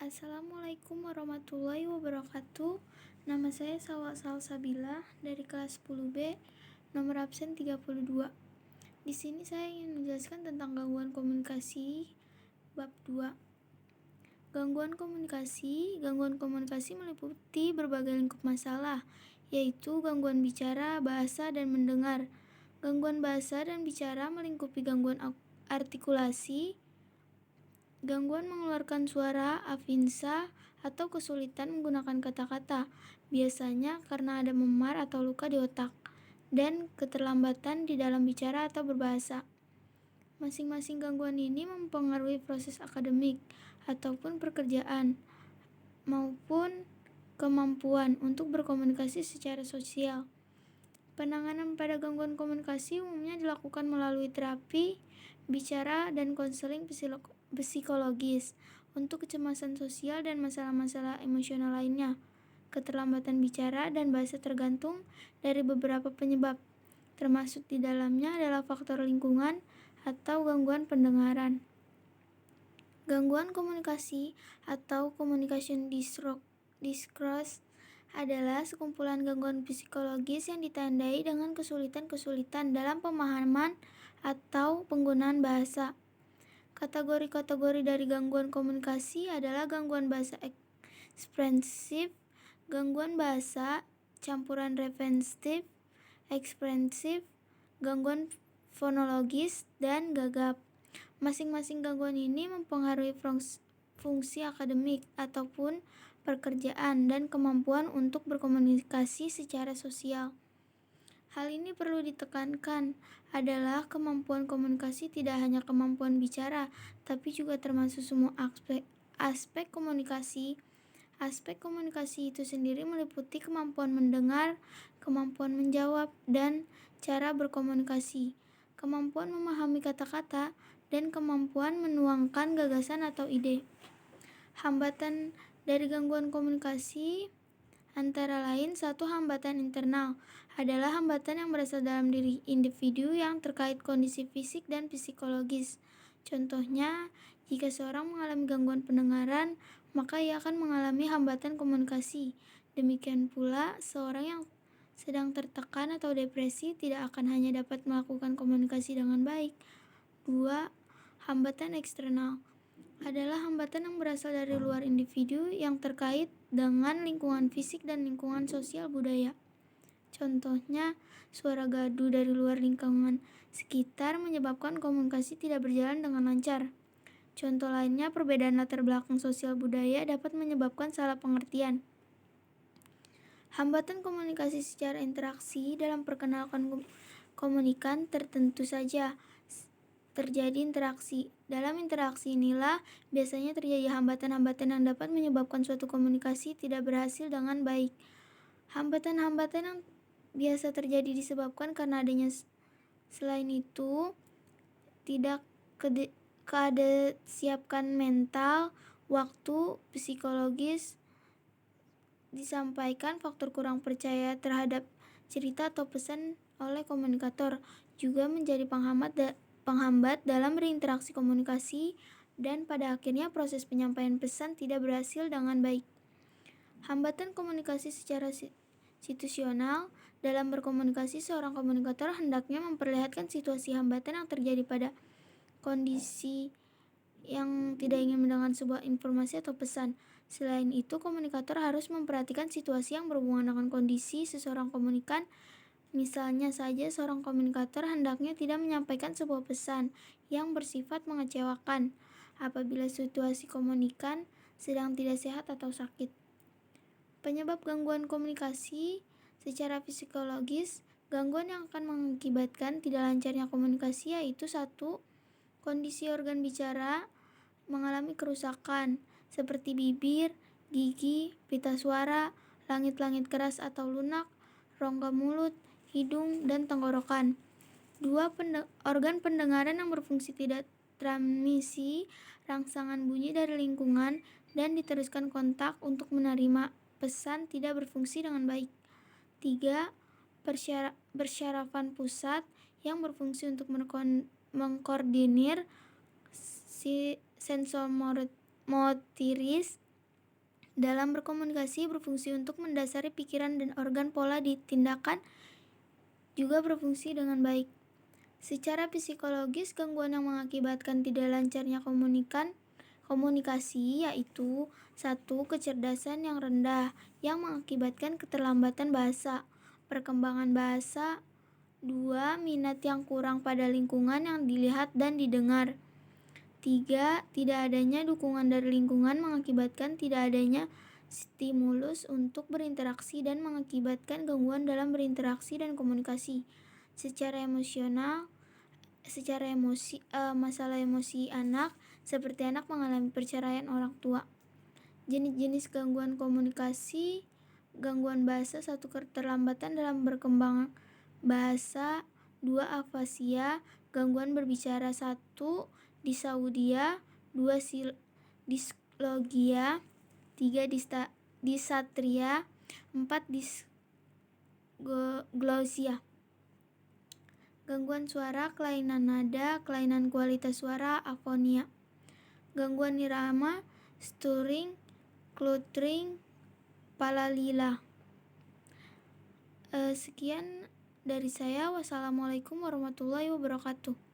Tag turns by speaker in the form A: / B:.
A: Assalamualaikum warahmatullahi wabarakatuh. Nama saya Salwa Salsabila dari kelas 10B, nomor absen 32. Di sini saya ingin menjelaskan tentang gangguan komunikasi bab 2. Gangguan komunikasi meliputi berbagai lingkup masalah, yaitu gangguan bicara, bahasa, dan mendengar. Gangguan bahasa dan bicara melingkupi gangguan artikulasi, gangguan mengeluarkan suara, afinsa, atau kesulitan menggunakan kata-kata, biasanya karena ada memar atau luka di otak, dan keterlambatan di dalam bicara atau berbahasa. Masing-masing gangguan ini mempengaruhi proses akademik ataupun pekerjaan, maupun kemampuan untuk berkomunikasi secara sosial. Penanganan pada gangguan komunikasi umumnya dilakukan melalui terapi bicara dan konseling psikologis untuk kecemasan sosial dan masalah-masalah emosional lainnya. Keterlambatan bicara dan bahasa tergantung dari beberapa penyebab, termasuk di dalamnya adalah faktor lingkungan atau gangguan pendengaran. Gangguan komunikasi atau communication disorders adalah sekumpulan gangguan psikologis yang ditandai dengan kesulitan-kesulitan dalam pemahaman atau penggunaan bahasa. Kategori-kategori dari gangguan komunikasi adalah gangguan bahasa ekspresif, gangguan bahasa campuran refleksif, ekspresif, gangguan fonologis, dan gagap. Masing-masing gangguan ini mempengaruhi fungsi akademik ataupun pekerjaan dan kemampuan untuk berkomunikasi secara sosial. Hal ini perlu ditekankan adalah kemampuan komunikasi tidak hanya kemampuan bicara, tapi juga termasuk semua aspek komunikasi. Aspek komunikasi itu sendiri meliputi kemampuan mendengar, kemampuan menjawab, dan cara berkomunikasi, kemampuan memahami kata-kata, dan kemampuan menuangkan gagasan atau ide. Hambatan dari gangguan komunikasi antara lain, satu, hambatan internal adalah hambatan yang berasal dalam diri individu yang terkait kondisi fisik dan psikologis. Contohnya, jika seorang mengalami gangguan pendengaran, maka ia akan mengalami hambatan komunikasi. Demikian pula, seorang yang sedang tertekan atau depresi tidak akan hanya dapat melakukan komunikasi dengan baik. 2. Hambatan eksternal adalah hambatan yang berasal dari luar individu yang terkait dengan lingkungan fisik dan lingkungan sosial budaya. Contohnya, suara gaduh dari luar lingkungan sekitar menyebabkan komunikasi tidak berjalan dengan lancar. Contoh lainnya, perbedaan latar belakang sosial budaya dapat menyebabkan salah pengertian. Hambatan komunikasi secara interaksi dalam perkenalkan komunikan tentu saja terjadi interaksi. Dalam interaksi inilah biasanya terjadi hambatan-hambatan yang dapat menyebabkan suatu komunikasi tidak berhasil dengan baik. Hambatan-hambatan yang biasa terjadi disebabkan karena adanya selain itu tidak siapkan mental, waktu, psikologis, disampaikan faktor kurang percaya terhadap cerita atau pesan oleh komunikator juga menjadi penghambat dalam berinteraksi komunikasi, dan pada akhirnya proses penyampaian pesan tidak berhasil dengan baik. Hambatan komunikasi secara situasional. Dalam berkomunikasi, seorang komunikator hendaknya memperlihatkan situasi hambatan yang terjadi pada kondisi yang tidak ingin mendengar sebuah informasi atau pesan. Selain itu, komunikator harus memperhatikan situasi yang berhubungan dengan kondisi seseorang komunikan. Misalnya saja, seorang komunikator hendaknya tidak menyampaikan sebuah pesan yang bersifat mengecewakan apabila situasi komunikan sedang tidak sehat atau sakit. Penyebab gangguan komunikasi secara psikologis. Gangguan yang akan mengakibatkan tidak lancarnya komunikasi yaitu 1. Kondisi organ bicara mengalami kerusakan seperti bibir, gigi, pita suara, langit-langit keras atau lunak, rongga mulut, hidung, dan tenggorokan. 2. Organ pendengaran yang berfungsi tidak transmisi rangsangan bunyi dari lingkungan dan diteruskan kontak untuk menerima pesan tidak berfungsi dengan baik. 3. Persyarafan pusat yang berfungsi untuk mengkoordinir sensorimotoris Dalam berkomunikasi berfungsi untuk mendasari pikiran dan organ pola di tindakan juga berfungsi dengan baik. Secara psikologis, gangguan yang mengakibatkan tidak lancarnya komunikasi yaitu 1. Kecerdasan yang rendah yang mengakibatkan keterlambatan bahasa, perkembangan bahasa. 2. Minat yang kurang pada lingkungan yang dilihat dan didengar. 3. Tidak adanya dukungan dari lingkungan mengakibatkan tidak adanya stimulus untuk berinteraksi dan mengakibatkan gangguan dalam berinteraksi dan komunikasi. Secara masalah emosi anak, seperti anak mengalami perceraian orang tua. Jenis-jenis gangguan komunikasi: gangguan bahasa, 1. Keterlambatan dalam berkembang bahasa. 2. Afasia, gangguan berbicara. 1. Disaudia. 2. Dislogia. 3. Disatria. 4. Disglossia. Gangguan suara, kelainan nada, kelainan kualitas suara, afonia. Gangguan irama, stuttering, cluttering, palalila. Sekian dari saya. Wassalamualaikum warahmatullahi wabarakatuh.